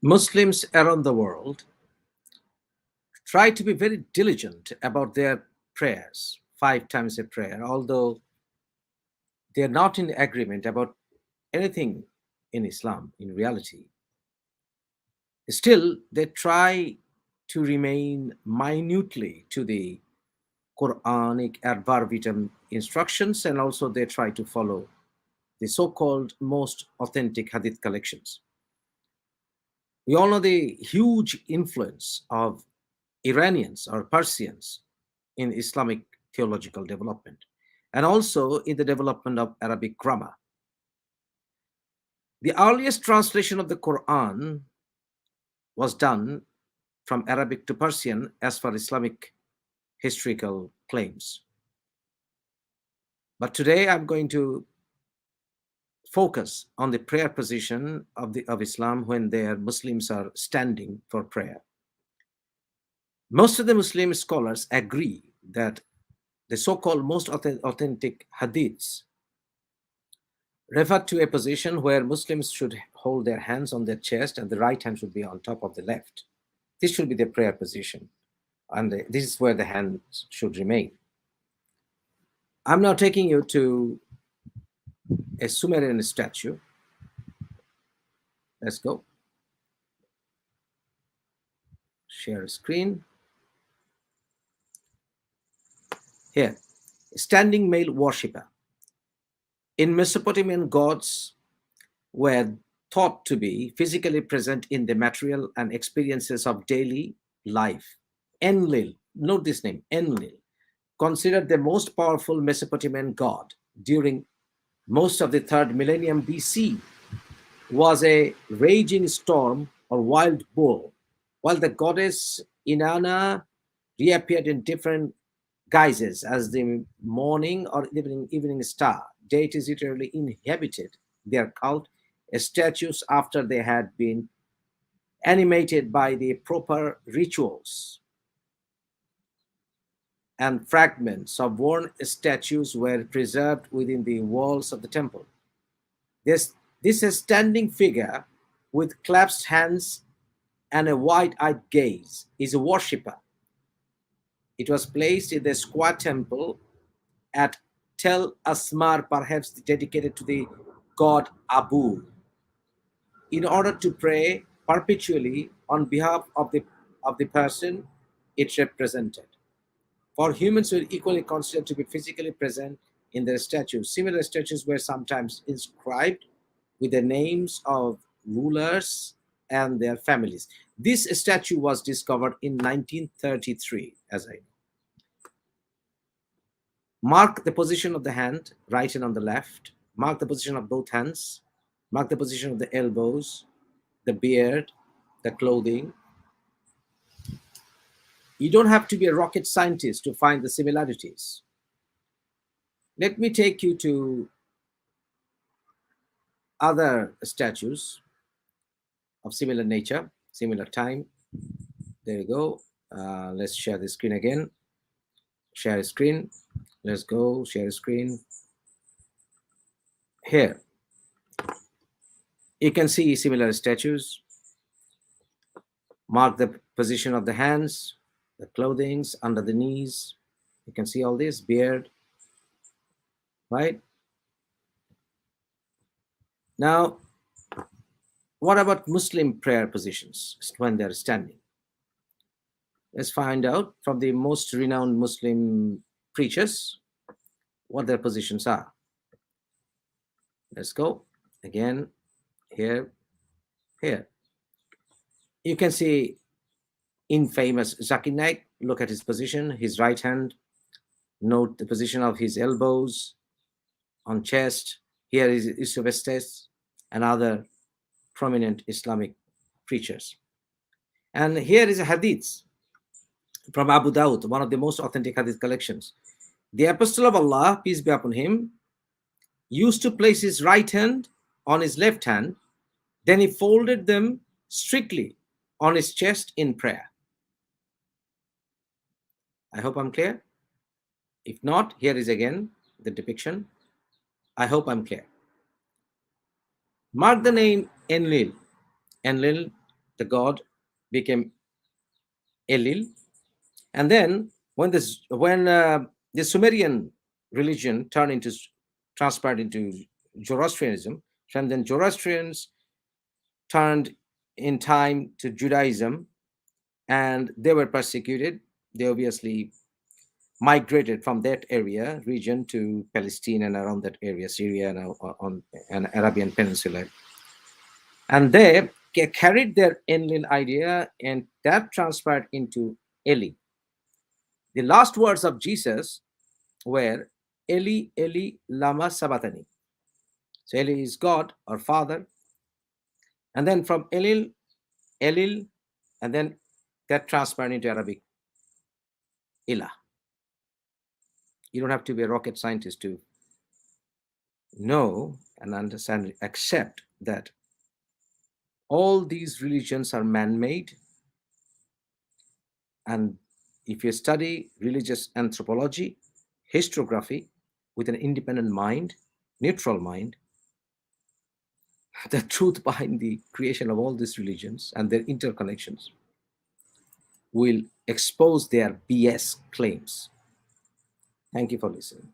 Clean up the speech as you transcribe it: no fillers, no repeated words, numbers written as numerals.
Muslims around the world try to be very diligent about their prayers, 5 times a prayer, although they are not in agreement about anything in Islam in reality. Still, they try to remain minutely to the Quranic and verbatim instructions, and also they try to follow the so called most authentic hadith collections. We all know the huge influence of Iranians or Persians in Islamic theological development and also in the development of Arabic grammar. The earliest translation of the Quran was done from Arabic to Persian as per Islamic historical claims. But today I'm going to focus on the prayer position of Islam when their Muslims are standing for prayer. Most of the Muslim scholars agree that the so-called most authentic hadiths refer to a position where Muslims should hold their hands on their chest and the right hand should be on top of the left. This should be the prayer position, and this is where the hands should remain. I'm now taking you to a Sumerian statue. Let's go. Share screen. Here, standing male worshipper. In Mesopotamian, gods were thought to be physically present in the material and experiences of daily life. Enlil, note this name, Enlil, considered the most powerful Mesopotamian god during most of the 3rd millennium BC, was a raging storm or wild bull, while the goddess Inanna reappeared in different guises as the morning or evening star. Deities literally inhabited their cult statues after they had been animated by the proper rituals, and fragments of worn statues were preserved within the walls of the temple. This standing figure with clasped hands and a wide-eyed gaze is a worshipper. It was placed in the square temple at Tel Asmar, perhaps dedicated to the god Abu, in order to pray perpetually on behalf of the person it represented. For humans were equally considered to be physically present in their statues. Similar statues were sometimes inscribed with the names of rulers and their families. This statue was discovered in 1933, as I know. Mark the position of the hand, right hand on the left. Mark the position of both hands. Mark the position of the elbows, the beard, the clothing. You don't have to be a rocket scientist to find the similarities. Let me take you to other statues of similar nature, similar time. There you go. Let's share the screen again. Share screen. Let's go. Share screen. Here, you can see similar statues. Mark the position of the hands, the clothings, under the knees. You can see all this, beard, right? Now, what about Muslim prayer positions when they're standing? Let's find out from the most renowned Muslim preachers what their positions are. Let's go again, here, here. You can see infamous Zakir Naik. Look at his position, his right hand. Note the position of his elbows on chest. Here is Yusuf and other prominent Islamic preachers. And here is a hadith from Abu Dawud, one of the most authentic hadith collections. The Apostle of Allah, peace be upon him, used to place his right hand on his left hand, then he folded them strictly on his chest in prayer. I hope I'm clear. If not, here is again the depiction. I hope I'm clear. Mark the name Enlil. Enlil the god became Elil. And then when the Sumerian religion transpired into Zoroastrianism, and then Zoroastrians turned in time to Judaism, and they were persecuted. They obviously migrated from that region to Palestine and around that area, Syria and on an Arabian Peninsula, and they carried their Enlil idea, and that transpired into Eli. The last words of Jesus were Eli, Eli, lama sabachthani. So Eli is God or Father, and then from Elil, and then that transpired into Arabic, Ilah. You don't have to be a rocket scientist to know and understand, accept that all these religions are man-made. And if you study religious anthropology, historiography with an independent mind, neutral mind, the truth behind the creation of all these religions and their interconnections will expose their BS claims. Thank you for listening.